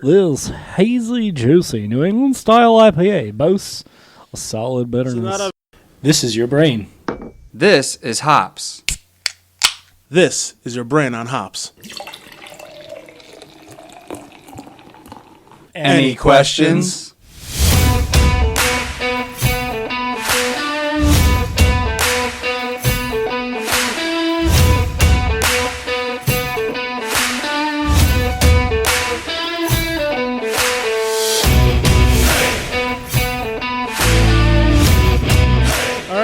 This hazy, juicy New England style IPA boasts a solid bitterness. This is your brain. This is hops. This is your brain on hops. Any questions?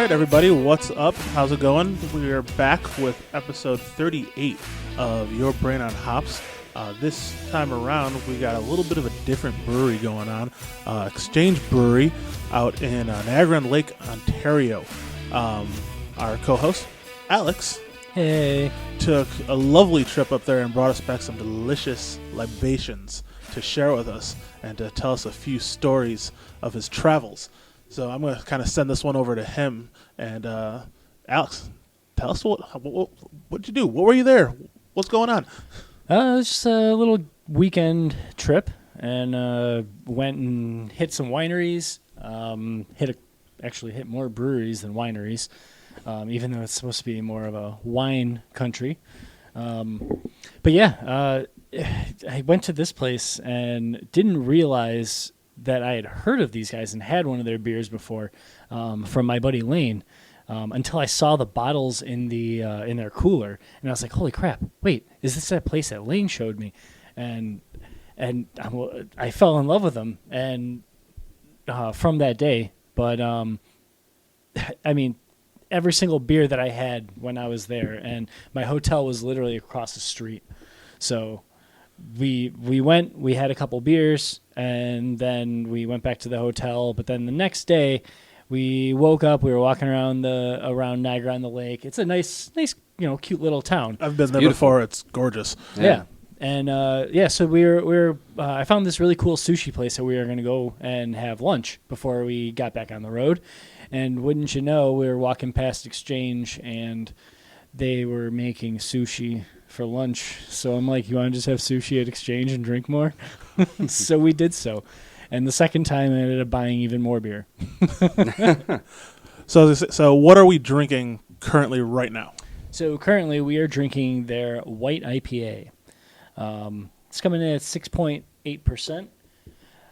Everybody, what's up? How's it going? We are back with episode 38 of Your Brain on Hops. This time around, we got a little bit of a different brewery going on. Exchange Brewery out in Niagara-On-the-Lake, Ontario. Our co-host, Alex, Hey. took a lovely trip up there and brought us back some delicious libations to share with us and to tell us a few stories of his travels. So I'm going to kind of send this one over to him. And Alex, tell us what'd you do? What were you there? What's going on? It was just a little weekend trip, and went and hit some wineries. Actually hit more breweries than wineries, even though it's supposed to be more of a wine country. But yeah, I went to this place and didn't realize that I had heard of these guys and had one of their beers before, from my buddy Lane, until I saw the bottles in their cooler, and I was like, "Holy crap! Wait, is this that place that Lane showed me?" And I fell in love with them, and from that day. But I mean, every single beer that I had when I was there, and my hotel was literally across the street, so. We went, we had a couple beers, and then we went back to the hotel. But then the next day, we woke up. We were walking around Niagara-on-the-Lake. It's a nice, cute little town. I've been there before. It's gorgeous. Yeah. And so I found this really cool sushi place that we were going to go and have lunch before we got back on the road. And wouldn't you know, we were walking past Exchange, and they were making sushi for lunch. So I'm like, you want to just have sushi at Exchange and drink more? So we did so. And the second time I ended up buying even more beer. So what are we drinking currently right now? So currently we are drinking their white IPA. It's coming in at 6.8%.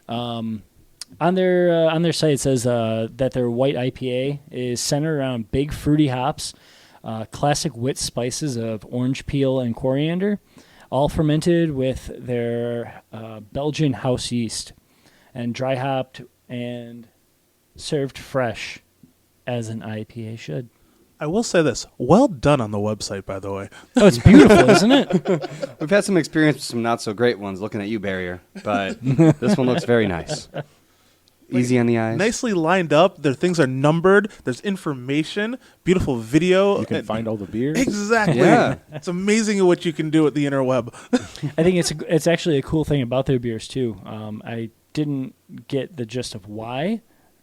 On their site it says that their white IPA is centered around big fruity hops, classic wit spices of orange peel and coriander, all fermented with their Belgian house yeast, and dry hopped and served fresh as an IPA should. I will say this. Well done on the website, by the way. Oh, it's beautiful, isn't it? We've had some experience with some not so great ones looking at you, Barrier, but this one looks very nice. Easy on the eyes. Nicely lined up. Their things are numbered. There's information. Beautiful video. You can find all the beers. Exactly. Yeah. It's amazing what you can do with the interweb. I think it's actually a cool thing about their beers too. I didn't get the gist of why,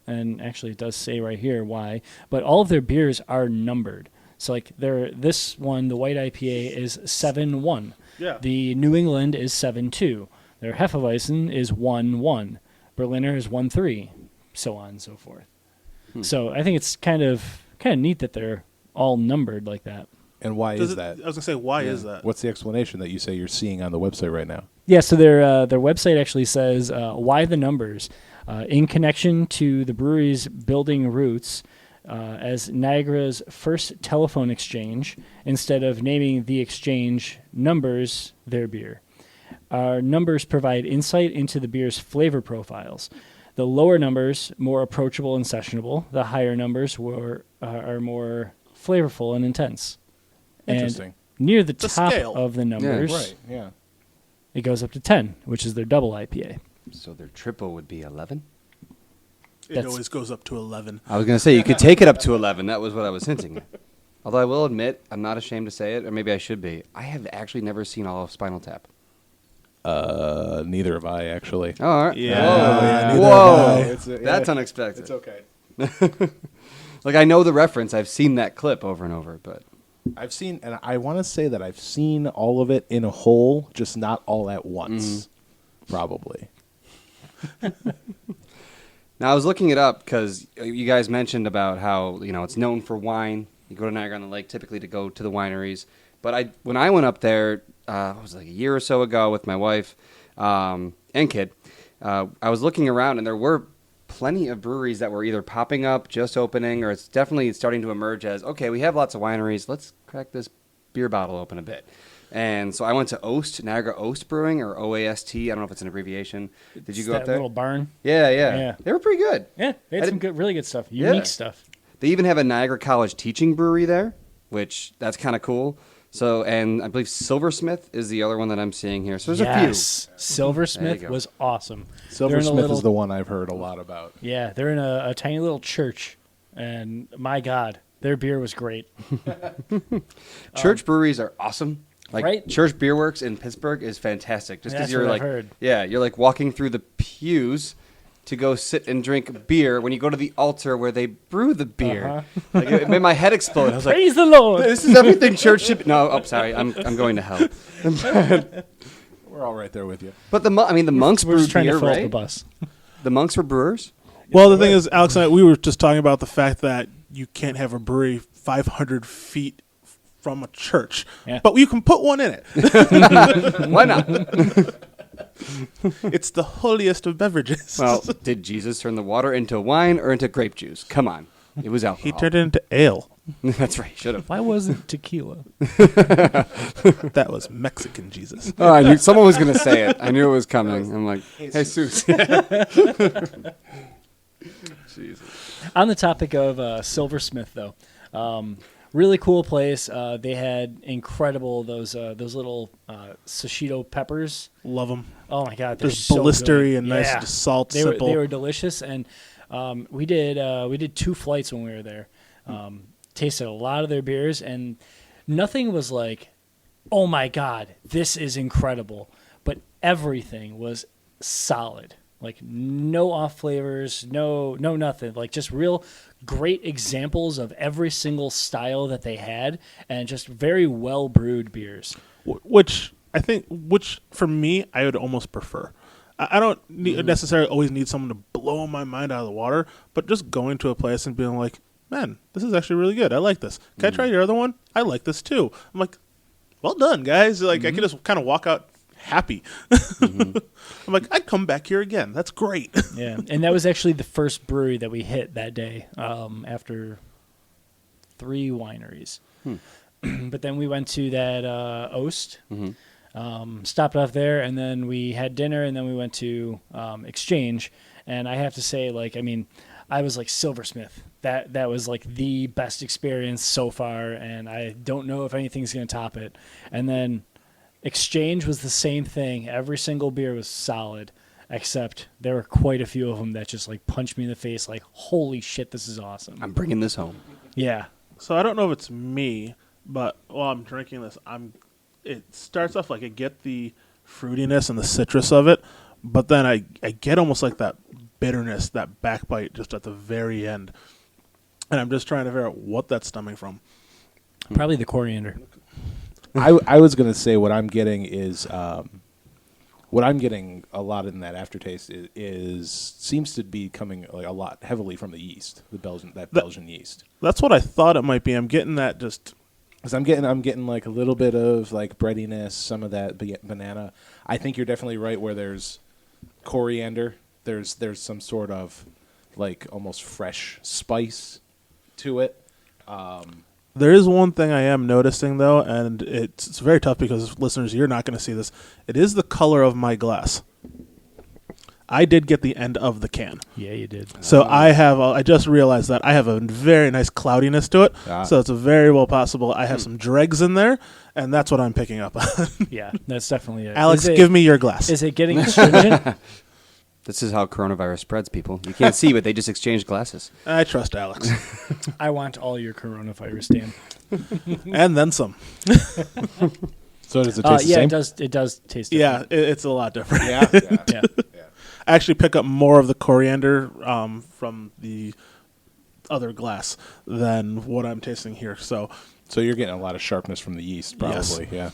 and actually it does say right here why, but all of their beers are numbered. So like this one, the white IPA is 7-1. Yeah. The New England is 7-2. Their Hefeweizen is 1-1. Berliner is 1-3, so on and so forth. So I think it's kind of neat that they're all numbered like that. And why is that? I was gonna say, why is that? What's the explanation that you say you're seeing on the website right now? Yeah, so their website actually says why the numbers in connection to the brewery's building roots as Niagara's first telephone exchange. Instead of naming the exchange numbers their beer. Our numbers provide insight into the beer's flavor profiles. The lower numbers, more approachable and sessionable. The higher numbers are more flavorful and intense. Interesting. And near the It's a top scale. of the numbers, Right, yeah. it goes up to 10, which is their double IPA. So their triple would be 11? It always goes up to 11. I was going to say, you could take it up to 11. That was what I was hinting at. Although I will admit, I'm not ashamed to say it, or maybe I should be. I have actually never seen all of Spinal Tap. Neither have I, actually. Oh, all right. Yeah. Whoa. It's That's unexpected. It's okay. Like, I know the reference. I've seen that clip over and over, but I've seen, and I want to say that I've seen all of it in a whole, just not all at once. Probably. Now I was looking it up because you guys mentioned about how it's known for wine. You go to Niagara-on-the-Lake typically to go to the wineries. But when I went up there, it was like a year or so ago with my wife and kid. I was looking around and there were plenty of breweries that were either popping up, just opening, or it's definitely starting to emerge as, okay, we have lots of wineries. Let's crack this beer bottle open a bit. And so I went to OAST, Niagara-Oast Brewing, or OAST. I don't know if it's an abbreviation. Did you go up there? Little barn. Yeah. They were pretty good. Yeah, they had some good, really good stuff. Unique stuff. They even have a Niagara College teaching brewery there, which that's kind of cool. So, and I believe Silversmith is the other one that I'm seeing here. So there's a few. Silversmith was awesome. Silversmith is the one I've heard a lot about. Yeah, they're in a tiny little church, and my God, their beer was great. Church breweries are awesome. Like right? Church Beer Works in Pittsburgh is fantastic. Just because That's what you're I've heard. you're like walking through the pews to go sit and drink beer when you go to the altar where they brew the beer. Like it made my head explode. I was like, Praise the Lord. this is everything church should be. No, sorry, I'm going to hell. We're all right there with you. But the monks We're just brewed trying beer, to fill up right? the bus. The monks were brewers. Well, the thing is, Alex and I, we were just talking about the fact that you can't have a brewery 500 feet from a church, but you can put one in it. Why not? It's the holiest of beverages. Well, did Jesus turn the water into wine or into grape juice? Come on. It was alcohol. He turned it into ale. That's right. Should have. Why wasn't tequila? That was Mexican Jesus. Oh, I knew someone was going to say it. I knew it was coming. I'm like, Jesus. Jesus. On the topic of Silversmith, though, really cool place. They had incredible those little sashito peppers. Love them. Oh my God, There's ballistery and nice Yeah. salt, They simple. were delicious, and we did 2 flights when we were there. Tasted a lot of their beers, and nothing was like, oh my God, this is incredible. But everything was solid. Like no off flavors, no nothing. Like just real great examples of every single style that they had, and just very well brewed beers. Which for me, I would almost prefer. I don't necessarily always need someone to blow my mind out of the water, but just going to a place and being like, man, this is actually really good. I like this. Can I try your other one? I like this too. I'm like, well done, guys. Like I can just kind of walk out happy. I'm like, I'd come back here again. That's great. Yeah, and that was actually the first brewery that we hit that day after 3 wineries. But then we went to that Oast, stopped off there, and then we had dinner, and then we went to Exchange. And I have to say, I was like Silversmith. That was like the best experience so far, and I don't know if anything's going to top it. And then Exchange was the same thing. Every single beer was solid, except there were quite a few of them that just like punched me in the face like, holy shit, this is awesome. I'm bringing this home. Yeah. So I don't know if it's me, but while I'm drinking this, it starts off like I get the fruitiness and the citrus of it, but then I get almost like that bitterness, that backbite just at the very end. And I'm just trying to figure out what that's stemming from. Probably the coriander. I was going to say what I'm getting is what I'm getting a lot in that aftertaste is seems to be coming like a lot heavily from the yeast, Belgian yeast. That's what I thought it might be. I'm getting that just because I'm getting like a little bit of like breadiness, some of that banana. I think you're definitely right where there's coriander. There's some sort of like almost fresh spice to it. There is one thing I am noticing, though, and it's very tough because, listeners, you're not going to see this. It is the color of my glass. I did get the end of the can. Yeah, you did. So I just realized that I have a very nice cloudiness to it. So it's a very well possible I have some dregs in there, and that's what I'm picking up on. Yeah, that's definitely it. Alex, give me your glass. Is it getting astringent? This is how coronavirus spreads, people. You can't see, but they just exchange glasses. I trust Alex. I want all your coronavirus, Dan. And then some. So does it taste the yeah, same? it does taste different. Yeah, it's a lot different. Yeah. I actually pick up more of the coriander from the other glass than what I'm tasting here. So you're getting a lot of sharpness from the yeast, probably. Yes. Yeah.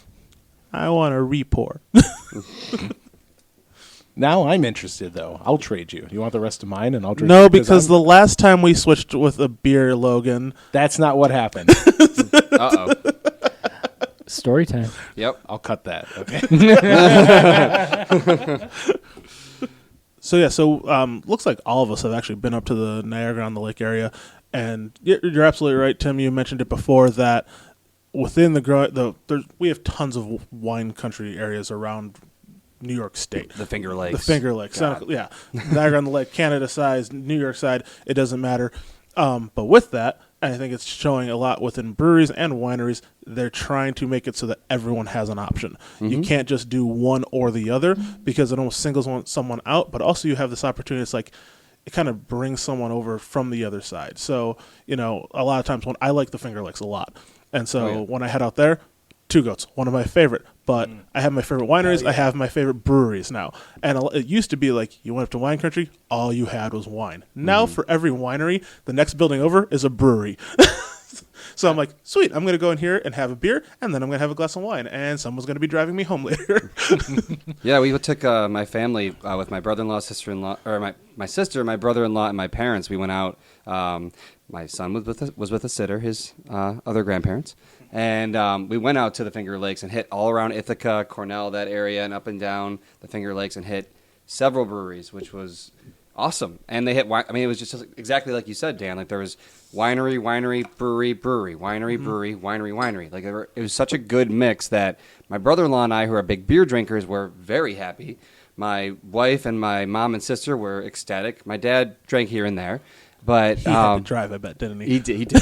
I want to re-pour. Now I'm interested, though. I'll trade you. You want the rest of mine, and I'll drink. No, it? because the last time we switched with a beer, Logan. That's not what happened. Uh-oh. Story time. Yep. I'll cut that. Okay. So looks like all of us have actually been up to the Niagara-on-the-Lake area, and you're absolutely right, Tim. You mentioned it before that within we have tons of wine country areas around New York State. The Finger Lakes. The Finger Lakes. Yeah. Niagara-on-the-Lake, Canada size, New York side, it doesn't matter. But with that, I think it's showing a lot within breweries and wineries. They're trying to make it so that everyone has an option. Mm-hmm. You can't just do one or the other because it almost singles someone out, but also you have this opportunity. It's like it kind of brings someone over from the other side. So, a lot of times when I like the Finger Lakes a lot. And so when I head out there, Two Goats, one of my favorite. But I have my favorite wineries. I have my favorite breweries now. And it used to be like you went up to wine country, all you had was wine. Now for every winery, the next building over is a brewery. So I'm like, sweet, I'm going to go in here and have a beer, and then I'm going to have a glass of wine, and someone's going to be driving me home later. Yeah, we took my family with my brother-in-law, sister-in-law, or my sister, my brother-in-law, and my parents. We went out. My son was with a sitter, his other grandparents. And we went out to the Finger Lakes and hit all around Ithaca, Cornell, that area, and up and down the Finger Lakes and hit several breweries, which was awesome. And they hit, it was just exactly like you said, Dan. Like there was winery, brewery, winery, brewery, winery. Like it was such a good mix that my brother-in-law and I, who are big beer drinkers, were very happy. My wife and my mom and sister were ecstatic. My dad drank here and there. But he had to drive, I bet, didn't he? He did.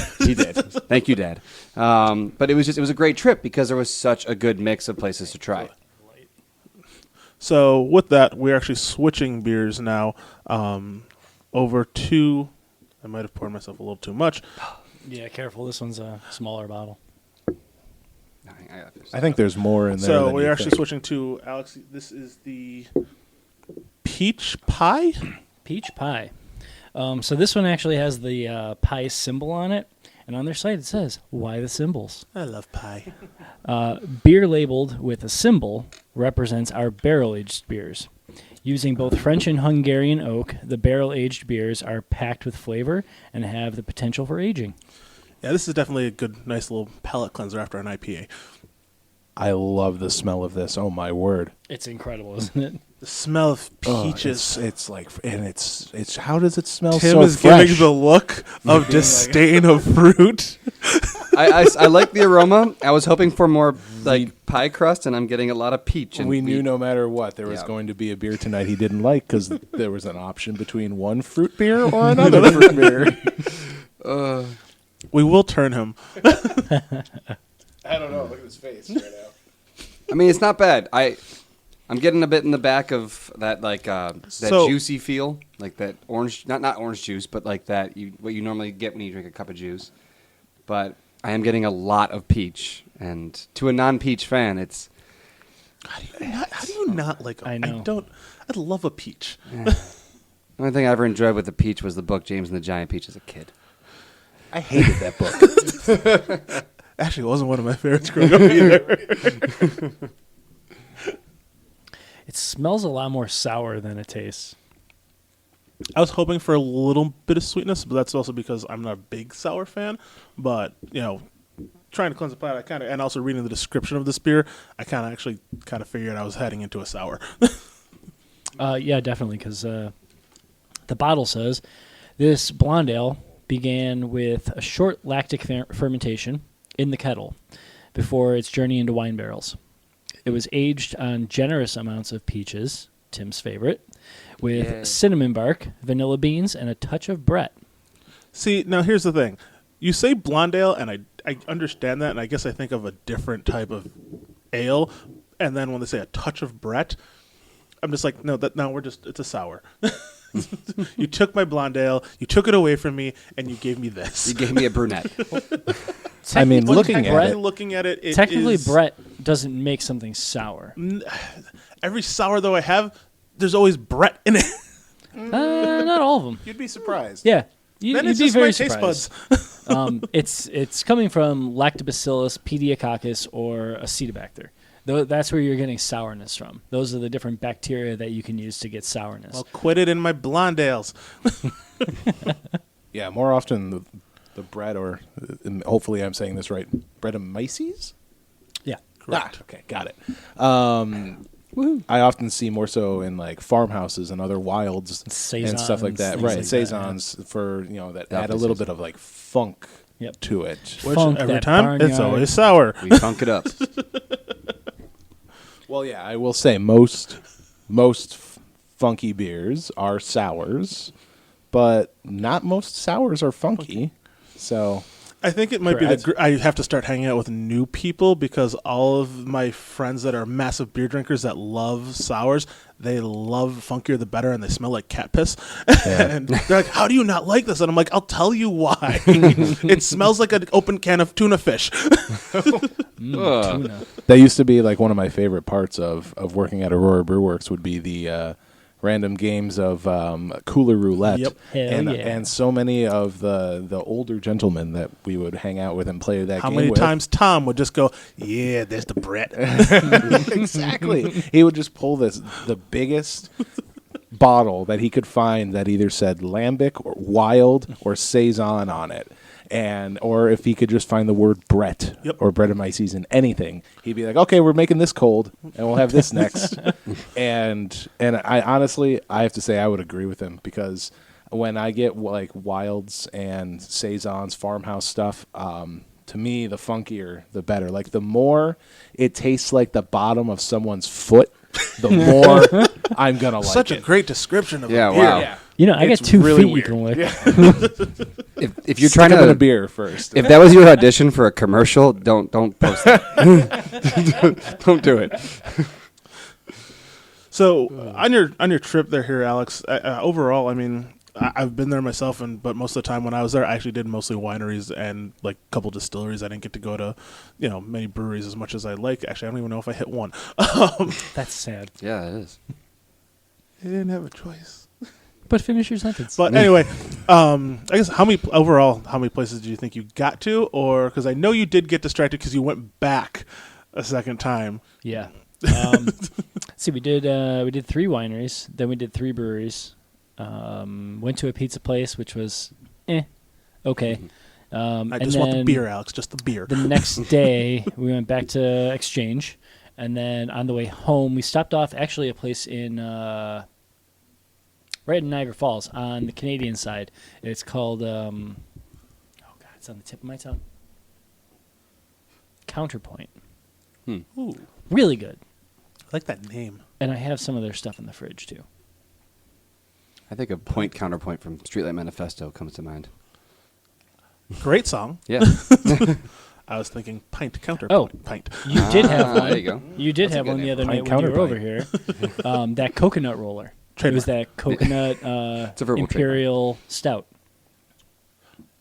Thank you, Dad. But it was a great trip because there was such a good mix of places to try. So with that, we're actually switching beers now over to. I might have poured myself a little too much. Yeah, careful. This one's a smaller bottle. I think there's more in there. So we're actually switching to Alex. This is the peach pie. Peach pie. So this one actually has the pie symbol on it, and on their site it says, "Why the symbols?" I love pie. Beer labeled with a symbol represents our barrel-aged beers. Using both French and Hungarian oak, the barrel-aged beers are packed with flavor and have the potential for aging. Yeah, this is definitely a good, nice little palate cleanser after an IPA. I love the smell of this. Oh my word! It's incredible, isn't it? The smell of peaches. It's like, and it's. How does it smell? Tim so is fresh? giving the look of disdain of fruit. I like the aroma. I was hoping for more like pie crust, and I'm getting a lot of peach. And we knew no matter what there was going to be a beer tonight he didn't like because there was an option between one fruit beer or another fruit beer. We will turn him. I don't know. Look at his face right now. I mean, it's not bad. I'm getting a bit in the back of that juicy feel, like that orange, not orange juice, but like that what you normally get when you drink a cup of juice. But I am getting a lot of peach, and to a non-peach fan, it's. How do you not like them? I know. I love a peach. The only thing I ever enjoyed with the peach was the book James and the Giant Peach as a kid. I hated that book. Actually, it wasn't one of my favorites growing up either. It smells a lot more sour than it tastes. I was hoping for a little bit of sweetness, but that's also because I'm not a big sour fan. But, trying to cleanse the palate, and also reading the description of this beer, I kind of figured I was heading into a sour. Yeah, definitely, because the bottle says, this blonde ale began with a short lactic fermentation in the kettle before its journey into wine barrels. It was aged on generous amounts of peaches, Tim's favorite, with cinnamon bark, vanilla beans, and a touch of Brett. See, now here's the thing. You say blonde ale, and I understand that, and I guess I think of a different type of ale. And then when they say a touch of Brett, I'm just like, it's a sour. You took my blonde ale, you took it away from me, and you gave me this. You gave me a brunette. I mean, looking at it, technically, Brett doesn't make something sour. Every sour, though, I have, there's always Brett in it. Not all of them. You'd be surprised. Yeah. Then You'd it's be just very my taste surprised. buds. It's coming from Lactobacillus, Pediococcus, or Acetobacter. That's where you're getting sourness from. Those are the different bacteria that you can use to get sourness. Well, quit it in my blonde ales. Yeah, more often the bread, or hopefully I'm saying this right, Brettanomyces? Yeah. Correct. Okay, got it. I often see more so in like farmhouses and other wilds and stuff like that. Saisons, Right, things saisons for that add a little bit of like funk to it. Which Funk every that time it's barnyard. always sour. We funk it up. Well, yeah, I will say most funky beers are sours, but not most sours are funky. So I think it might Correct. be I have to start hanging out with new people because all of my friends that are massive beer drinkers that love sours, they love funkier the better, and they smell like cat piss. And they're like, "How do you not like this?" And I'm like, "I'll tell you why. It smells like an open can of tuna fish." Tuna. that used to be like one of my favorite parts of working at Aurora Brew Works would be the random games of cooler roulette. Yep. Hell yeah. And so many of the older gentlemen that we would hang out with and play that How game many with. times Tom would just go, "Yeah, there's the Brett." Exactly. He would just pull the biggest bottle that he could find that either said Lambic or Wild or Saison on it. Or if he could just find the word Brett or Brettanomyces in anything, he'd be like, "Okay, we're making this cold, and we'll have this next." and I honestly, I have to say, I would agree with him because when I get like Wilds and Saisons, farmhouse stuff, to me, the funkier, the better. Like the more it tastes like the bottom of someone's foot, the more I'm gonna like Such it. a great description of Yeah, a beer. wow. Yeah. You know, I got It's 2 really feet weird. you can lick. If you're Stick trying 'em in a to beer first. if that was your audition for a commercial, don't post that. Don't do it. So on your trip there here, Alex, overall, I mean, I've been there myself, but most of the time when I was there, I actually did mostly wineries and like a couple distilleries. I didn't get to go to, many breweries as much as I'd like. Actually, I don't even know if I hit one. That's sad. Yeah, it is. I didn't have a choice. But finish your sentence. But anyway, I guess how many places do you think you got to? Or because I know you did get distracted because you went back a second time. Yeah. See, we did 3 wineries, then we did 3 breweries. Went to a pizza place, which was okay. I just want the beer, Alex, just the beer. The next day, we went back to Exchange, and then on the way home, we stopped off actually a place in right in Niagara Falls on the Canadian side. It's called it's on the tip of my tongue. Counterpoint. Ooh, Really good. I like that name. And I have some of their stuff in the fridge too. I think a point counterpoint from Streetlight Manifesto comes to mind. Great song. Yeah. I was thinking pint counter. Oh. Pint. You did have one. There you go. You did That's a have good one the name. other Pint night when you were over counterpoint. here. That coconut roller. It was that coconut It's a verbal imperial stout.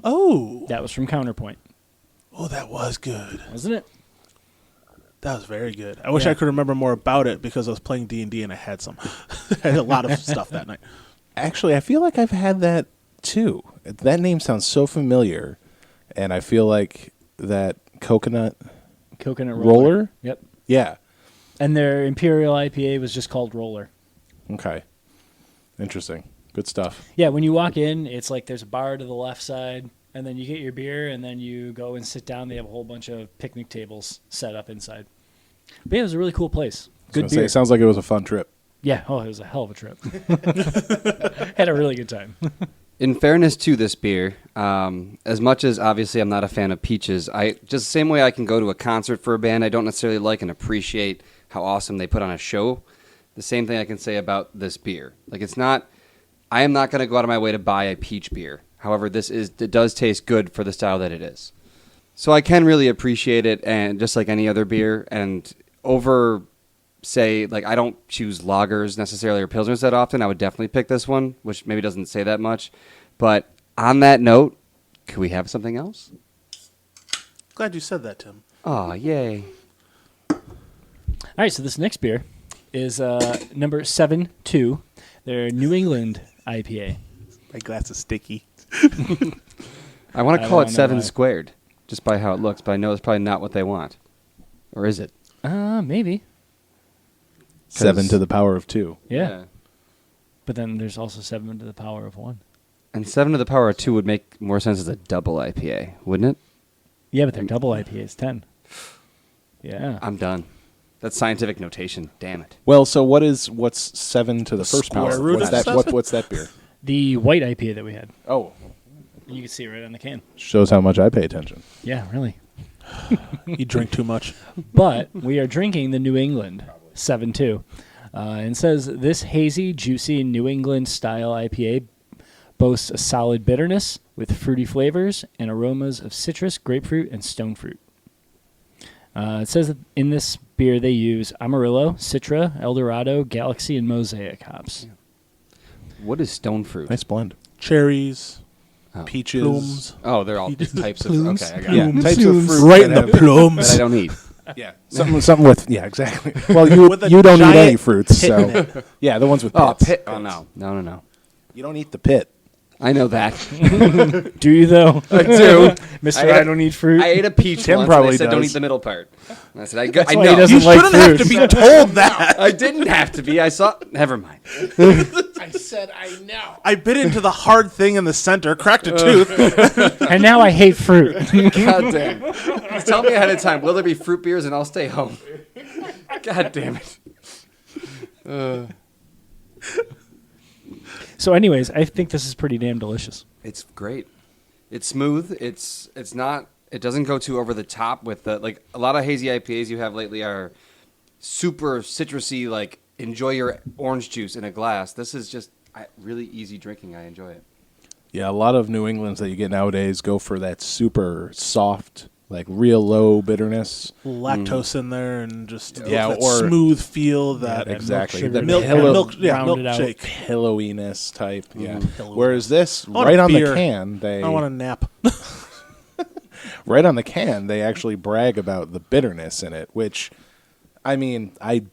Oh, That was from Counterpoint, that was good. wasn't it? That was very good. I wish Yeah. I could remember more about it because I was playing D&D and I had some. I had a lot of stuff that night. Actually, I feel like I've had that too. That name sounds so familiar, and I feel like that coconut roller. Yep. Yeah. And their imperial IPA was just called Roller. Okay. Interesting. Good stuff. Yeah, when you walk in, it's like there's a bar to the left side, and then you get your beer, and then you go and sit down. They have a whole bunch of picnic tables set up inside. But yeah, it was a really cool place. Good beer. It sounds like it was a fun trip. Yeah, it was a hell of a trip. Had a really good time. In fairness to this beer, as much as obviously I'm not a fan of peaches, I just the same way I can go to a concert for a band I don't necessarily like and appreciate how awesome they put on a show. The same thing I can say about this beer. Like I am not going to go out of my way to buy a peach beer. However, it does taste good for the style that it is. So I can really appreciate it, and just like any other beer, and over, say, like I don't choose lagers necessarily or pilsners that often. I would definitely pick this one, which maybe doesn't say that much. But on that note, could we have something else? Glad you said that, Tim. Aw, yay. All right, so this next beer is number 7-2. Their New England IPA. My glass is sticky. I want I to call it don't know 7 why. squared, just by how it looks, but I know it's probably not what they want. Or is it? Maybe. 7 to the power of 2. Yeah. But then there's also 7 to the power of 1. And 7 to the power of 2 would make more sense as a double IPA, wouldn't it? Yeah, but their double IPA is 10. Yeah. I'm done. That's scientific notation. Damn it. Well, so what's 7 to the first square power? root What's of that? 7? What's that beer? The white IPA that we had. Oh, You can see it right on the can. shows how much I pay attention. Yeah, really. You drink too much. But we are drinking the New England 7-2. And it says, this hazy, juicy New England style IPA boasts a solid bitterness with fruity flavors and aromas of citrus, grapefruit, and stone fruit. It says that in this beer they use Amarillo, Citra, Eldorado, Galaxy, and Mosaic hops. What is stone fruit? Nice blend. Cherries, Oh. Peaches. plums. Oh, they're all types of... Plumes. Okay, I got Yeah, it. types of fruit. Right in that the have- plums. That I don't eat. Yeah, something with exactly. Well, With a you don't eat giant any fruits, pit in so yeah, the ones with Oh, pits. pit. Oh, no. You don't eat the pit. I know that. Do you, though? I do. Mister, I I, ate- don't eat fruit. I ate a peach Tim once, probably and they said don't does. eat the middle part. And I said, I That's know. why he doesn't You like shouldn't have to fruit. be told that. I didn't have to be. I saw... Never mind. I said I know. I bit into the hard thing in the center, cracked a tooth. And now I hate fruit. God damn. Just tell me ahead of time. Will there be fruit beers and I'll stay home? God damn it. So anyways, I think this is pretty damn delicious. It's great. It's smooth. It's not... It doesn't go too over the top with the... Like, a lot of hazy IPAs you have lately are super citrusy, like, enjoy your orange juice in a glass. This is just really easy drinking. I enjoy it. Yeah, a lot of New Englands that you get nowadays go for that super soft, like real low bitterness. Lactose in there and just Yeah, that or- smooth feel that exactly. sugar The to milk, help milk round it out. shake. pillowiness type. Yeah. Pillow. Whereas this, want a right on beer. the can, they I want a nap. right on the can, they actually brag about the bitterness in it, which, I mean, I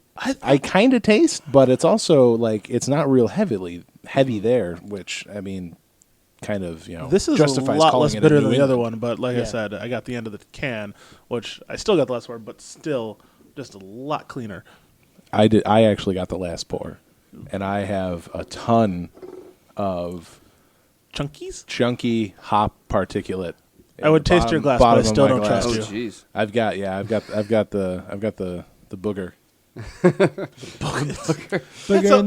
kind of taste, but it's also like it's not real heavy there, which I mean, kind of This is justifies a lot calling less it bitter a than New the other England. one, but like I Yeah. said, I got the end of the can, which I still got the last one, but still just a lot cleaner. I actually got the last pour, and I have a ton of Chunkies? chunky hop particulate. in I would the taste your glass, but I bottom of still my don't glass. trust Oh, you. jeez. I've got the booger. That's a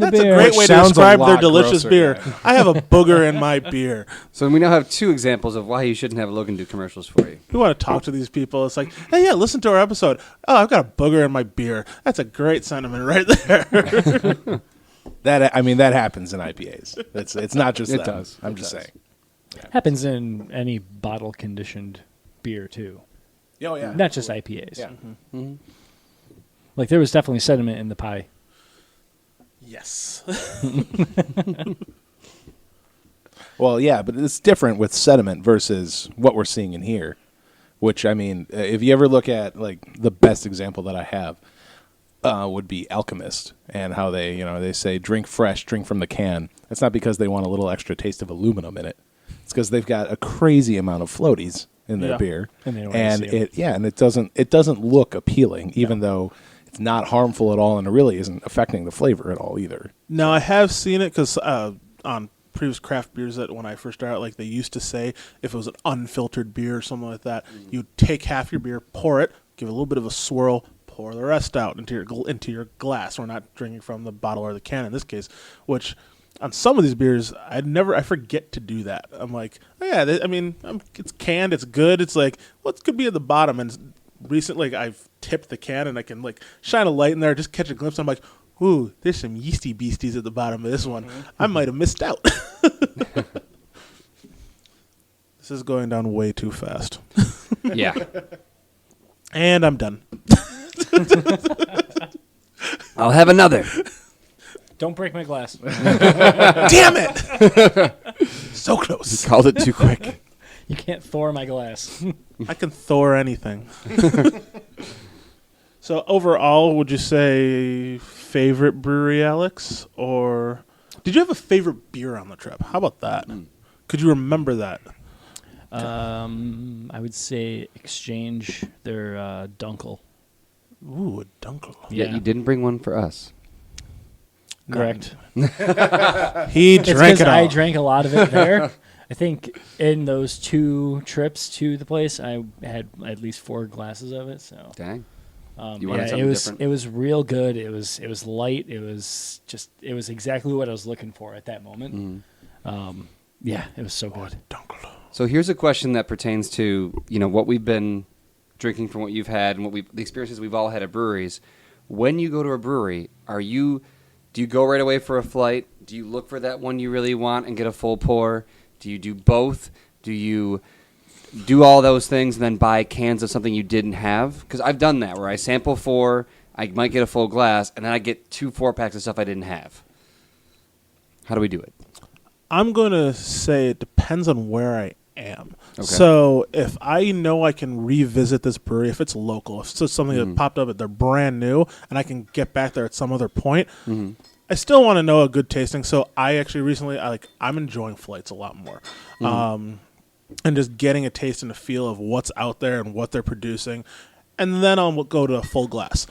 great way to Sounds a describe their lot delicious grosser, beer. yeah. I have a booger in my beer. So we now have 2 examples of why you shouldn't have Logan do commercials for you. We want to talk to these people. It's like, hey, yeah, listen to our episode. Oh, I've got a booger in my beer. That's a great sentiment right there. That happens in IPAs. It's not just It them. does. I'm It just does. saying. Happens in any bottle conditioned beer too, Oh yeah. not just IPAs. Yeah. Like there was definitely sediment in the pie. Yes. Well, yeah, but it's different with sediment versus what we're seeing in here. Which I mean, if you ever look at like the best example that I have would be Alchemist and how they say drink fresh, drink from the can. That's not because they want a little extra taste of aluminum in it. It's because they've got a crazy amount of floaties in their Yeah. beer, And they don't wanna see 'em. it doesn't look appealing, even though it's not harmful at all, and it really isn't affecting the flavor at all either. Now, I have seen it because on previous craft beers that when I first started, like they used to say if it was an unfiltered beer or something like that, you take half your beer, pour it, give it a little bit of a swirl, pour the rest out into your glass. We're not drinking from the bottle or the can in this case, which on some of these beers, I forget to do that. I'm like, oh yeah, it's canned, it's good. It's like, what could be at the bottom? And recently, like, I've tipped the can and I can like shine a light in there, just catch a glimpse. I'm like, ooh, there's some yeasty beasties at the bottom of this one. I might have missed out. This is going down way too fast. Yeah. And I'm done. I'll have another. Don't break my glass. Damn it! So close. Called it too quick. You can't Thor my glass. I can Thor anything. So overall, would you say favorite brewery, Alex? Or did you have a favorite beer on the trip? How about that? Could you remember that? I would say Exchange their Dunkel Ooh, a dunkel. Yeah, you didn't bring one for us. Correct. He It's drank because it all. I drank a lot of it there. I think in those 2 trips to the place, I had at least 4 glasses of it. So Dang. You wanted it something was different? it was real good. It was light. It was exactly what I was looking for at that moment. Yeah, it was so good. Dunkel. So here's a question that pertains to what we've been drinking from what you've had and the experiences we've all had at breweries. When you go to a brewery, do you go right away for a flight? Do you look for that one you really want and get a full pour? Do you do both? Do you do all those things and then buy cans of something you didn't have? Because I've done that where I sample 4, I might get a full glass, and then I get 2 4-packs of stuff I didn't have. How do we do it? I'm going to say it depends on where I am. Okay. So if I know I can revisit this brewery, if it's local, if it's something that popped up, they're brand new, and I can get back there at some other point, I still want to know a good tasting. So I actually recently, I'm enjoying flights a lot more. And just getting a taste and a feel of what's out there and what they're producing. And then I'll go to a full glass.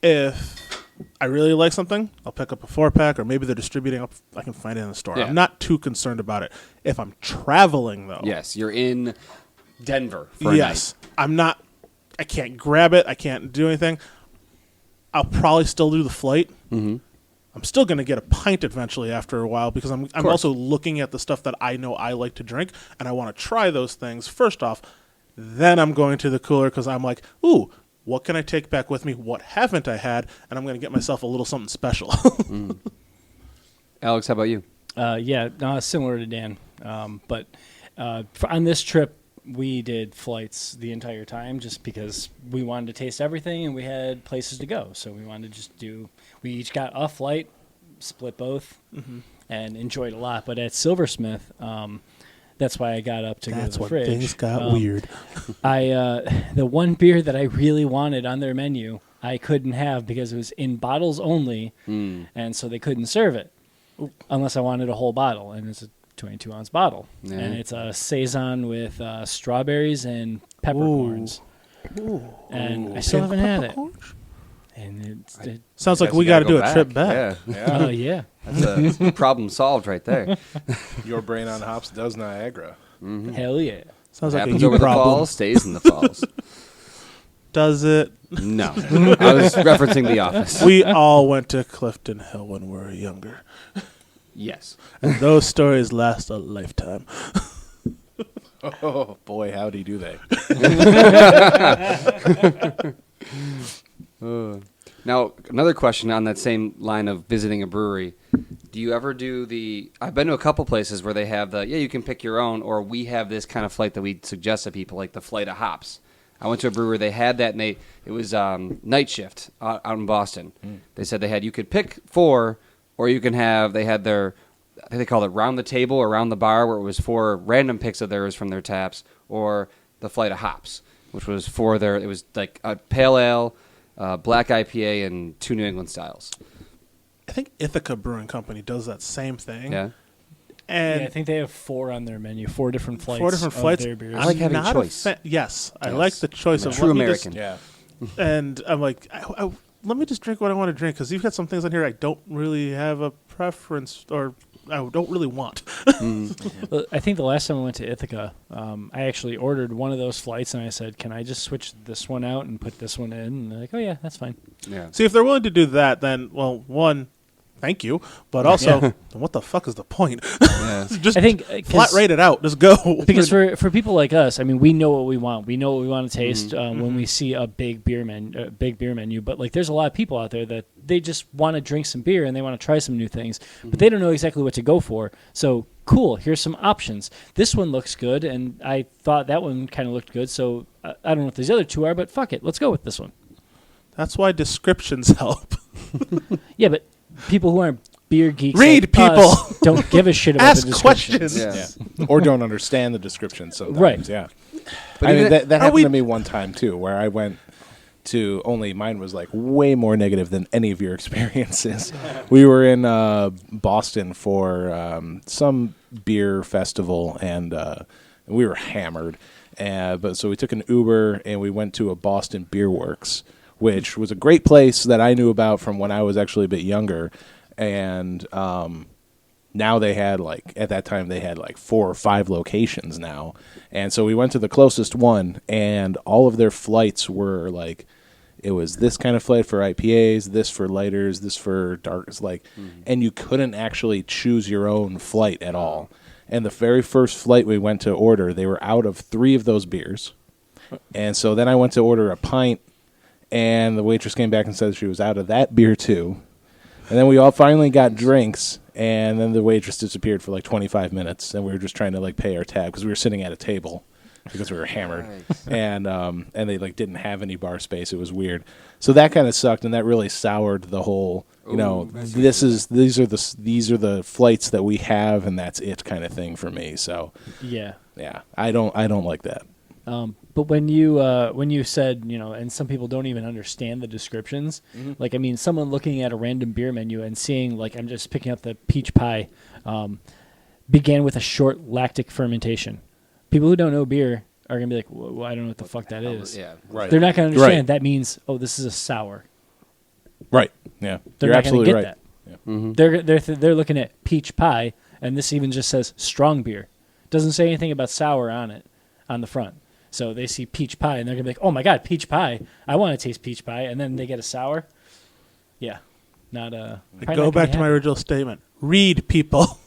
If I really like something, I'll pick up a 4-pack, or maybe they're distributing. I can find it in the store. Yeah. I'm not too concerned about it. If I'm traveling, though. Yes, you're in Denver for a Yes. I'm not. I can't grab it. I can't do anything. I'll probably still do the flight. Mm-hmm. I'm still going to get a pint eventually after a while because I'm also looking at the stuff that I know I like to drink, and I want to try those things first off. Then I'm going to the cooler because I'm like, ooh, what can I take back with me? What haven't I had? And I'm going to get myself a little something special. Alex, how about you? Similar to Dan. But on this trip, we did flights the entire time just because we wanted to taste everything and we had places to go. So we wanted to just we each got a flight, split both, and enjoyed a lot. But at Silversmith, that's why I got up to go to the fridge. That's when things got weird. The one beer that I really wanted on their menu, I couldn't have because it was in bottles only, and so they couldn't serve it unless I wanted a whole bottle, and it's a 22-ounce bottle, and it's a saison with strawberries and peppercorns, and I still haven't had it. And it sounds like Guess we you got to gotta do go a trip back. yeah. That's a problem solved right there. Your brain on hops does Niagara. Hell yeah. Sounds like a Happens you over the problem. falls, stays in the falls. Does it? No, I was referencing The Office. We all went to Clifton Hill when we were younger. Yes. And those stories last a lifetime. Oh, boy, howdy do they. Now, another question on that same line of visiting a brewery. Do you ever do I've been to a couple places where they have you can pick your own, or we have this kind of flight that we suggest to people, like the flight of hops. I went to a brewery, they had that, and it was night shift out in Boston. They said you could pick 4, or you can they had their, I think they called it round the table or round the bar, where it was 4 random picks of theirs from their taps, or the flight of hops, which was it was like a pale ale, black IPA, and 2 New England styles. I think Ithaca Brewing Company does that same thing. Yeah. And I think they have 4 on their menu, 4 different flights. 4 different flights. Of their beers. I like having not choice. Yes, I Yes. like the choice of True let me American. Yeah. And I'm like, let me just drink what I want to drink because you've got some things on here I don't really have a preference or I don't really want. Well, I think the last time I went to Ithaca, I actually ordered one of those flights, and I said, "Can I just switch this one out and put this one in?" And they're like, "Oh yeah, that's fine." Yeah. See, if they're willing to do that, then one, thank you, but also, then what the fuck is the point? Yeah. Just I think flat rate it out. Just go. because for people like us, I mean, we know what we want. We know what we want to taste when we see a big beer menu. But like, there's a lot of people out there that they just want to drink some beer and they want to try some new things, but they don't know exactly what to go for. So cool, here's some options. This one looks good, and I thought that one kind of looked good. So I don't know if these other 2 are, but fuck it, let's go with this one. That's why descriptions help. Yeah, but people who aren't beer geeks Read, like people. us don't give a shit about the Ask descriptions. questions. Yeah. Or don't understand the description sometimes. Right. Yeah. But I mean, even that happened we- to me one time, too, where I went to, only mine was like way more negative than any of your experiences. We were in Boston for some beer festival, and we were hammered. So we took an Uber, and we went to a Boston Beer Works, which was a great place that I knew about from when I was actually a bit younger. And now they had at that time they had 4 or 5 locations now. And so we went to the closest one, and all of their flights were it was this kind of flight for IPAs, this for lighters, this for darks, and you couldn't actually choose your own flight at all. And the very first flight we went to order, they were out of 3 of those beers. And so then I went to order a pint, and the waitress came back and said she was out of that beer too. And then we all finally got drinks, and then the waitress disappeared for 25 minutes, and we were just trying to pay our tab because we were sitting at a table because we were hammered. Nice. And they didn't have any bar space. It was weird. So that kind of sucked, and that really soured the whole, these are the flights that we have, and that's it kind of thing for me. So Yeah. I don't like that. But when you said, and some people don't even understand the descriptions, someone looking at a random beer menu and seeing, I'm just picking up the peach pie, began with a short lactic fermentation. People who don't know beer are going to be like, well, I don't know what the fuck that is. Yeah. Right. They're not going to understand. Right. That means, this is a sour. Right. Yeah. They're You're not going to absolutely get right. that. Yeah. Mm-hmm. They're looking at peach pie, and this even just says strong beer. Doesn't say anything about sour on it, on the front. So they see peach pie, and they're going to be like, oh, my God, peach pie. I want to taste peach pie. And then they get a sour. Yeah. Not a... Go back to my original statement. Read, people.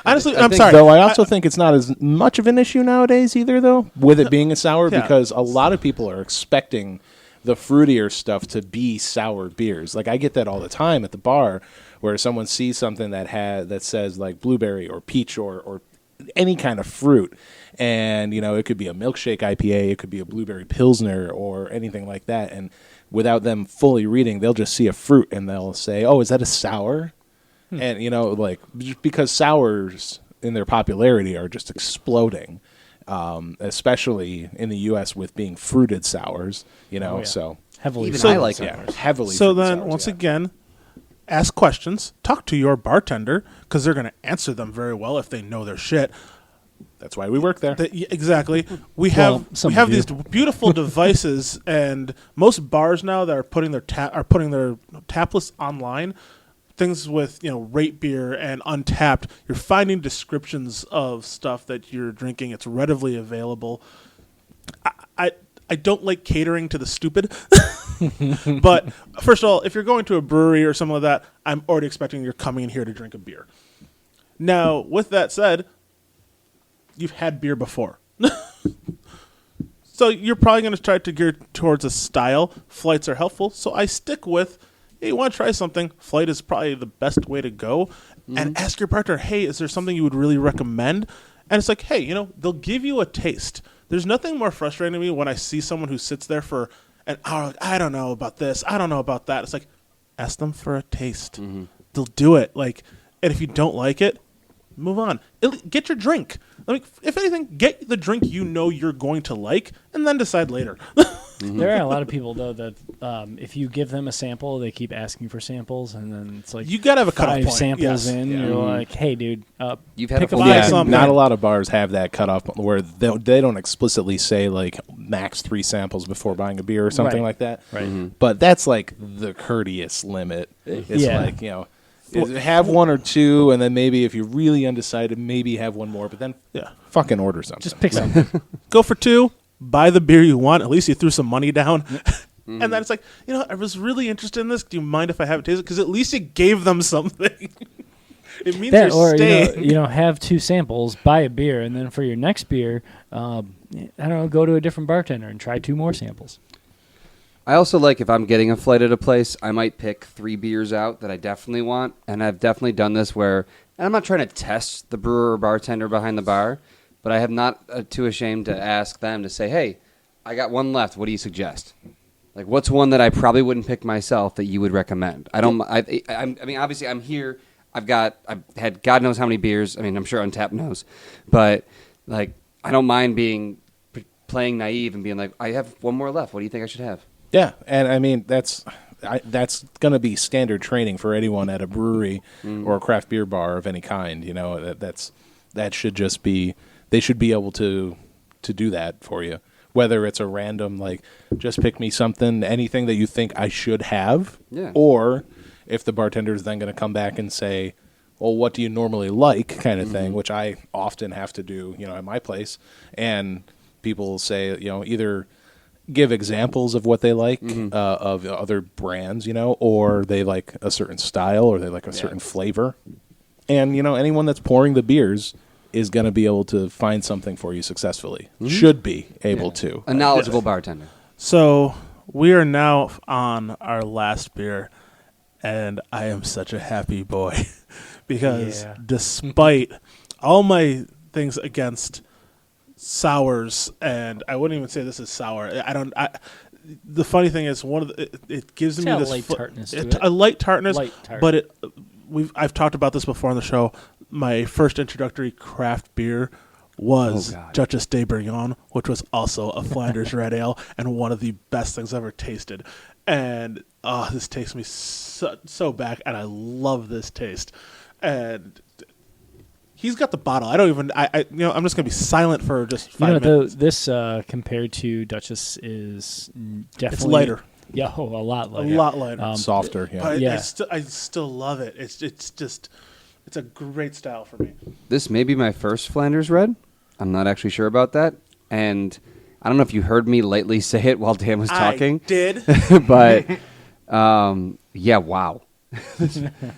Honestly, I I'm think- sorry. Though I also think it's not as much of an issue nowadays either, though, with it being a sour, Yeah. because a lot of people are expecting the fruitier stuff to be sour beers. I get that all the time at the bar, where someone sees something that says blueberry or peach or any kind of fruit, and it could be a milkshake IPA, it could be a blueberry pilsner or anything like that, and without them fully reading, they'll just see a fruit and they'll say, "Oh, is that a sour?" And just because sours in their popularity are just exploding, especially in the U.S. with being fruited sours. yeah. So Heavily. Even So- I like yeah, it. heavily. So fruited then, sours, once yeah. again, ask questions. Talk to your bartender, because they're going to answer them very well if they know their shit. That's why we work there. Exactly. We Well, have some we have of you. these beautiful devices, and most bars now that are putting their tap lists online. Things with rate beer and Untapped, you're finding descriptions of stuff that you're drinking. It's readily available. I don't like catering to the stupid, but first of all, if you're going to a brewery or something like that, I'm already expecting you're coming in here to drink a beer. Now, with that said, you've had beer before. So you're probably going to try to gear towards a style. Flights are helpful, so I stick with, hey, you want to try something, flight is probably the best way to go. And ask your partner, hey, is there something you would really recommend? And it's like, hey, they'll give you a taste. There's nothing more frustrating to me when I see someone who sits there for an hour, I don't know about this, I don't know about that. It's like, ask them for a taste. They'll do it. And if you don't like it, move on. Get your drink. If anything, get the drink you're going to like, and then decide later. There are a lot of people, though, that if you give them a sample, they keep asking for samples, and then it's You gotta have a cutoff 5 point. samples Yes. in. Yeah. You're like, hey, dude, You've had pick a a full Buy Yeah, something. not a lot of bars have that cutoff where they don't explicitly say max 3 samples before buying a beer or something Right. like that. Right. But that's the courteous limit. It's Yeah. have 1 or 2, and then maybe if you're really undecided, maybe have 1 more. But then fucking order something. just pick something. Go for 2, buy the beer you want. At least you threw some money down. And then it's like, I was really interested in this. Do you mind if I have it tasted? Because at least you gave them something. It means That, you're or staying. have 2 samples, buy a beer, and then for your next beer, I don't know, go to a different bartender and try 2 more samples. I also like, if I'm getting a flight at a place, I might pick 3 beers out that I definitely want. And I've definitely done this where, and I'm not trying to test the brewer or bartender behind the bar, but I have not too ashamed to ask them to say, hey, I got 1 left. What do you suggest? What's one that I probably wouldn't pick myself that you would recommend? I mean, obviously I'm here. I've had God knows how many beers. I mean, I'm sure Untapped knows, but I don't mind playing naive and being like, I have 1 more left. What do you think I should have? Yeah, and I mean that's going to be standard training for anyone at a brewery or a craft beer bar of any kind. That should just be, they should be able to do that for you. whether it's a random like just pick me something, anything that you think I should have, Yeah. or if the bartender is then going to come back and say, well, what do you normally like, kind of thing, which I often have to do, at my place, and people will say, either give examples of what they like of other brands, or they like a certain style or they like a certain flavor. And, anyone that's pouring the beers is going to be able to find something for you successfully. Should be able to. A knowledgeable bartender. So we are now on our last beer, and I am such a happy boy because despite all my things against sours, and I wouldn't even say this is sour. The funny thing is, it gives me this light tartness to it. a light tartness, Light tart. but I've talked about this before on the show. My first introductory craft beer was Duchess de Bourgogne, which was also a Flanders Red Ale, and one of the best things I've ever tasted. And this takes me so back, and I love this taste. And he's got the bottle. I'm just gonna be silent for just 5 minutes. This compared to Duchess is definitely It's lighter. Yeah, a lot lighter. A lot lighter. Softer, yeah. But I still love it. It's a great style for me. This may be my first Flanders Red. I'm not actually sure about that. And I don't know if you heard me lightly say it while Dan was talking. I did. But, yeah, wow.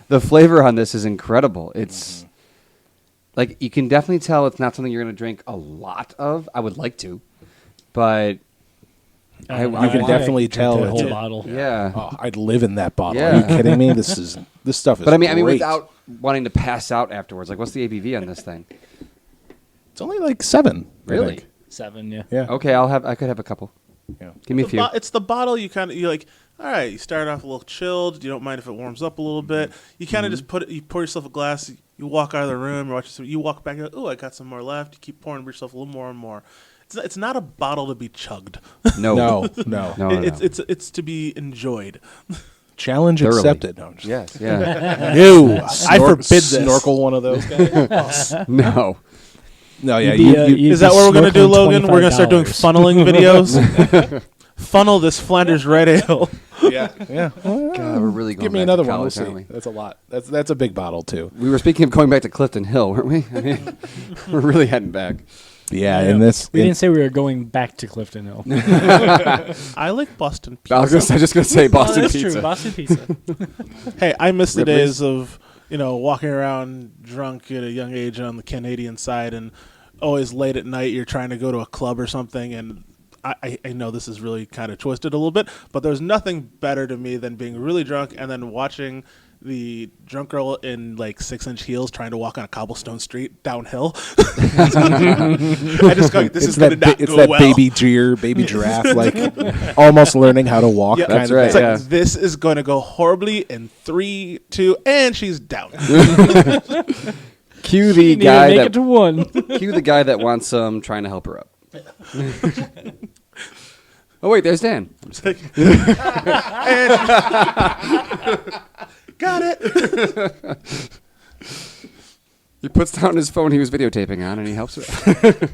The flavor on this is incredible. It's, like, you can definitely tell it's not something you're going to drink a lot of. I would like to. But You can definitely tell the it's whole a- bottle. yeah. Oh, I'd live in that bottle. Yeah. Are you kidding me? This stuff is But I mean, great. without wanting to pass out afterwards, like, what's the ABV on this thing? It's only like 7. I Really? think. 7, yeah. Yeah. Okay, I could have a couple. Yeah. Give me a few. It's the bottle you like. All right, you start off a little chilled. You don't mind if it warms up a little bit. You kind of just you pour yourself a glass. You walk out of the room. You walk back. You're like, oh, I got some more left. You keep pouring yourself a little more and more. It's not a bottle to be chugged. No. No. It's to be enjoyed. Challenge Thoroughly. accepted. No, I'm just Yes, yeah. No, I forbid this. Snorkel one of those guys. No. No, yeah. Is that what we're gonna do, snorkeling Logan? We're gonna start doing $25. funneling videos. Funnel this Flanders Red Ale. yeah. God, we're really going Give me back another to one. We'll college, see. aren't we? That's a lot. That's a big bottle too. We were speaking of going back to Clifton Hill, weren't we? I mean, we're really heading back. Yeah, and this. We didn't say we were going back to Clifton Hill. I like Boston pizza. I was just going to say Boston that's Pizza. true. Boston Pizza. Hey, I miss the Ripley's. days of walking around drunk at a young age on the Canadian side, and always late at night you're trying to go to a club or something, and I know this is really kind of twisted a little bit, but there's nothing better to me than being really drunk and then watching the drunk girl in like 6-inch heels trying to walk on a cobblestone street downhill. I just go, this is going to not It's go that well. baby giraffe, like almost learning how to walk. Yeah, kind that's of right, It's thing. like, yeah. this is going to go horribly in 3, 2, and she's down. Cue You the need to guy make it to one. cue the guy that wants some trying to help her up. Oh wait, there's Dan. I'm just kidding. Got it. He puts down his phone he was videotaping on, and he helps her.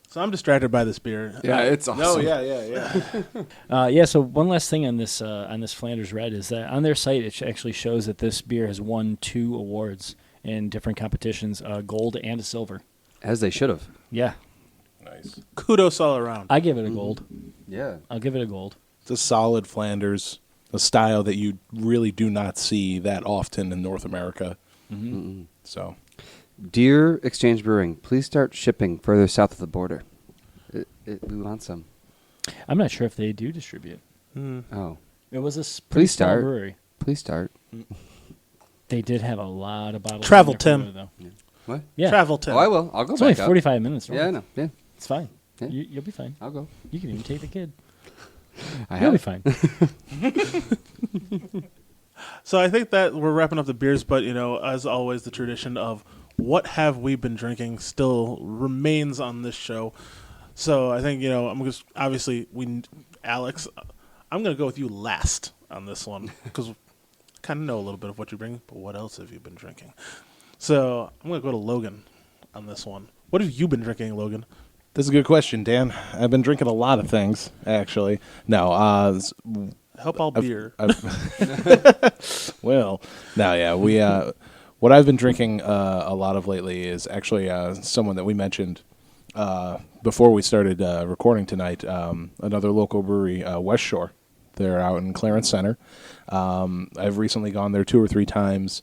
So I'm distracted by this beer. Yeah, it's awesome. Yeah. So one last thing on this Flanders Red is that on their site it actually shows that this beer has won 2 awards in different competitions, a gold and a silver. As they should have. Yeah, Nice. Kudos all around. I give it a gold. Yeah. I'll give it a gold. It's a solid Flanders, a style that you really do not see that often in North America. So, Dear Exchange Brewing, please start shipping further south of the border. We want some. I'm not sure if they do distribute. Oh, It was a pretty Please small start. brewery. please start. They did have a lot of bottles. Travel, in there for Tim. though. What? Yeah, Travel Tim. Oh, I will. I'll go it's back only up. 45 minutes. Yeah, I know. Yeah, It's fine. Yeah. You'll be fine. I'll go. You can even take the kid. I You'll be have. fine. So I think that we're wrapping up the beers, but as always, the tradition of what have we been drinking still remains on this show. So I think I'm just obviously Alex, I'm gonna go with you last on this one because I kind of know a little bit of what you bring. But what else have you been drinking? So I'm gonna go to Logan on this one. What have you been drinking, Logan? This is a good question, Dan. I've been drinking a lot of things, actually. No, Help all beer. well, no, yeah, we. What I've been drinking a lot of lately is actually someone that we mentioned before we started recording tonight. Another local brewery, West Shore. They're out in Clarence Center. I've recently gone there 2 or 3 times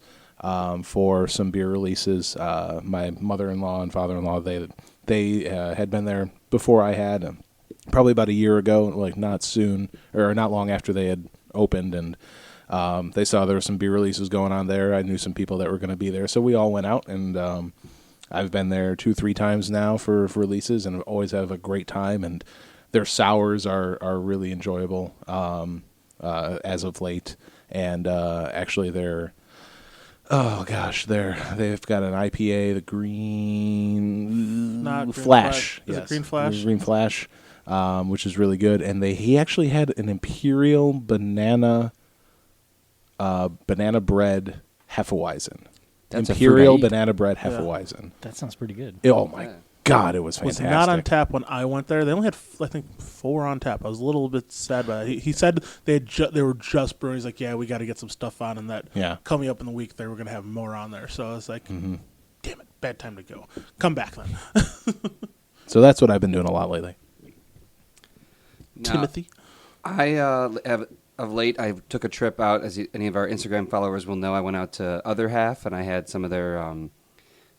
for some beer releases. My mother-in-law and father-in-law, they had been there before I had, probably about a year ago, like not soon, or not long after they had opened, and they saw there were some beer releases going on there. I knew some people that were going to be there, so we all went out, and I've been there 2-3 times now for releases, and always have a great time, and their sours are really enjoyable as of late, and actually they've got an IPA, the Green Flash. Is it Green Flash? Green Flash, which is really good, and he actually had an Imperial banana bread Hefeweizen. That's Imperial banana bread Hefeweizen. That sounds pretty good. Oh my God, it was Was fantastic. not on tap when I went there. They only had, I think, 4 on tap. I was a little bit sad about it. He said they were just brewing. He's like, yeah, we got to get some stuff on, and that coming up in the week they were going to have more on there. So I was like, damn it, bad time to go. Come back then. So that's what I've been doing a lot lately. Now, Timothy? I have of late. I took a trip out, as any of our Instagram followers will know. I went out to Other Half, and I had some of their, I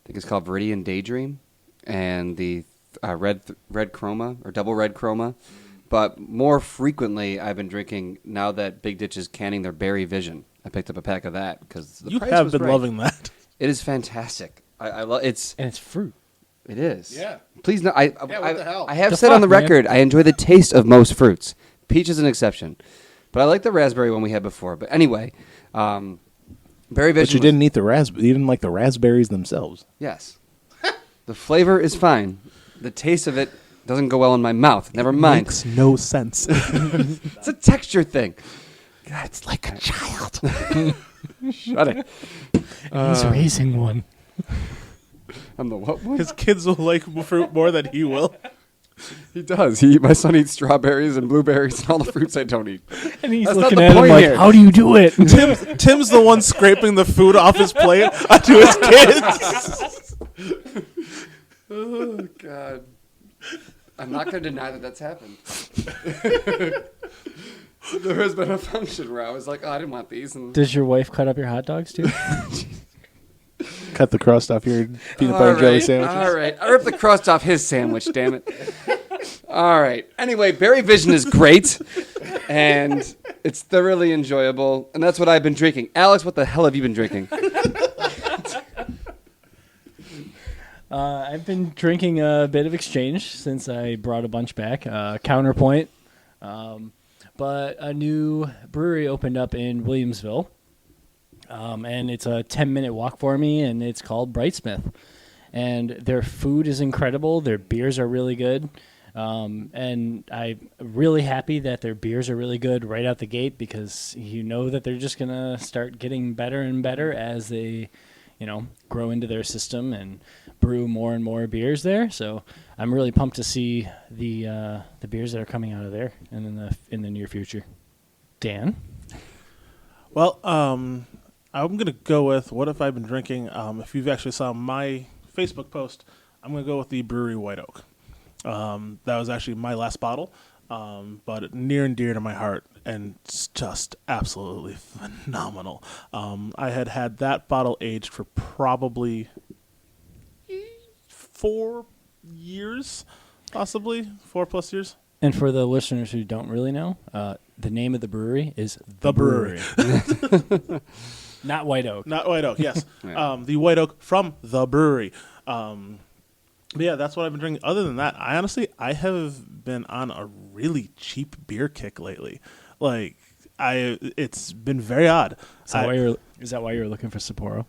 think it's called Viridian Daydream, and the red chroma or double red chroma. But more frequently, I've been drinking, now that Big Ditch is canning their Berry Vision. I picked up a pack of that because the price was right. Loving that. It is fantastic. I love it's And it's fruit. It is. Yeah. Please no. what the hell? I have The said fuck, on the man? record I enjoy the taste of most fruits. Peach is an exception, but I like the raspberry one we had before. But anyway, Berry Vision. But you didn't eat the raspberry. You didn't like the raspberries themselves. Yes. The flavor is fine. The taste of it doesn't go well in my mouth. Never mind. Makes no sense. It's a texture thing. God, it's like a child. Shut it. He's raising one. I'm the what one? His kids will like fruit more than he will. He does. My son eats strawberries and blueberries and all the fruits I don't eat. And he's That's not looking the at him point like, here. how do you do it? Tim's the one scraping the food off his plate onto his kids. Oh, God. I'm not going to deny that that's happened. There has been a function where I was like, oh, I didn't want these. And Does your wife cut up your hot dogs too? Cut the crust off your peanut butter and jelly sandwiches. All right. I ripped the crust off his sandwich, damn it. All right. Anyway, Berry Vision is great, and it's thoroughly enjoyable, and that's what I've been drinking. Alex, what the hell have you been drinking? I've been drinking a bit of Exchange since I brought a bunch back. Counterpoint. But a new brewery opened up in Williamsville. And it's a 10-minute walk for me, and it's called Brightsmith. And their food is incredible. Their beers are really good. And I'm really happy that their beers are really good right out the gate, because you know that they're just going to start getting better and better as they, grow into their system and brew more and more beers there. So I'm really pumped to see the beers that are coming out of there and in the near future. Dan? Well, I'm going to go with what have I been drinking. If you've actually saw my Facebook post, I'm going to go with the Brewery White Oak. That was actually my last bottle, but near and dear to my heart, and it's just absolutely phenomenal. I had that bottle aged for probably 4 years, possibly 4+ years. And for the listeners who don't really know, the name of the brewery is The Brewery. Not White Oak. Not White Oak, yes. Yeah. The White Oak from The Brewery. But yeah, that's what I've been drinking. Other than that, I have been on a really cheap beer kick lately. Like, it's been very odd. Is that why you're looking for Sapporo?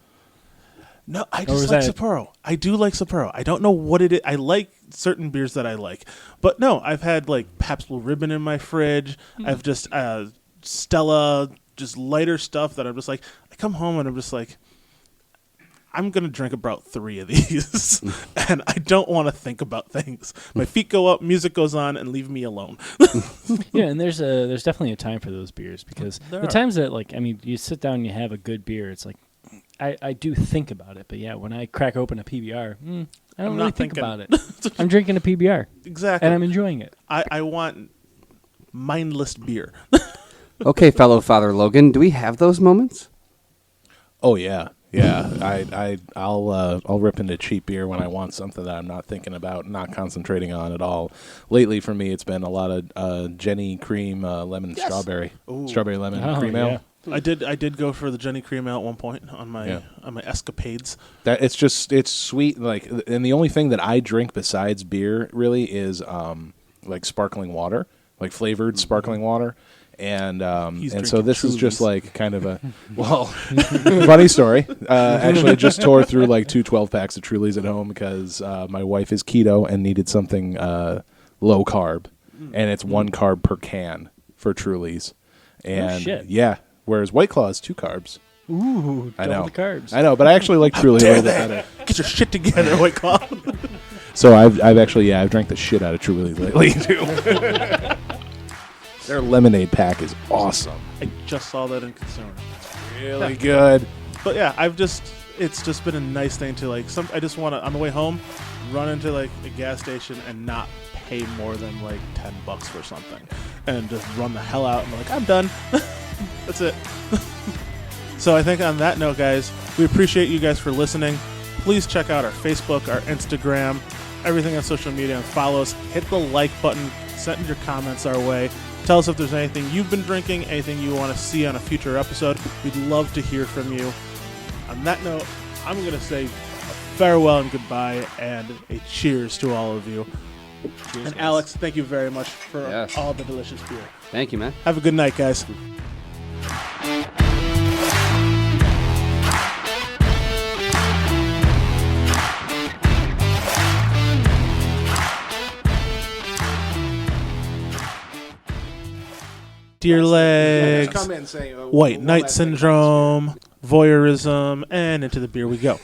No, I Or just was like that- Sapporo. I do like Sapporo. I don't know what it is. I like certain beers that I like. But no, I've had like Pabst Blue Ribbon in my fridge. I've just Stella, just lighter stuff that I'm just like, I come home and I'm just like, I'm going to drink about 3 of these, and I don't want to think about things. My feet go up, music goes on, and leave me alone. Yeah, and there's definitely a time for those beers because the times that, like, I mean, you sit down and you have a good beer, it's like, I do think about it. But, yeah, when I crack open a PBR, I don't really think about it. I'm drinking a PBR. Exactly. And I'm enjoying it. I want mindless beer. Okay, fellow Father Logan, do we have those moments? Oh yeah, yeah. I'll rip into cheap beer when I want something that I'm not thinking about, not concentrating on at all. Lately, for me, it's been a lot of Jenny Cream lemon strawberry lemon cream ale. Yeah. I did go for the Jenny Cream Ale at one point on my escapades. That it's sweet, like, and the only thing that I drink besides beer really is like sparkling water, like flavored sparkling water. And so this is just like kind of a funny story. Actually, I just tore through like 2 12-packs of Trulies at home because my wife is keto and needed something low carb, and it's 1 carb per can for Trulies. And shit. yeah, whereas White Claw is 2 carbs. Ooh, I know double the carbs. I know, but I actually like Truly a little bit better. Get your shit together, White Claw. So I've drank the shit out of Truly lately too. Their lemonade pack is awesome. I just saw that in Consumer. Really good. But yeah, it's just been a nice thing to like. I just want to on the way home, run into like a gas station and not pay more than like $10 for something, and just run the hell out and be like, I'm done. That's it. So I think on that note, guys, we appreciate you guys for listening. Please check out our Facebook, our Instagram, everything on social media, and follow us. Hit the like button. Send your comments our way. Tell us if there's anything you've been drinking, anything you want to see on a future episode. We'd love to hear from you. On that note, I'm going to say a farewell and goodbye and a cheers to all of you. Cheers, and guys. Alex, thank you very much for all the delicious beer. Thank you, man. Have a good night, guys. Deer leg, Come in saying white knight syndrome, voyeurism, and into the beer we go.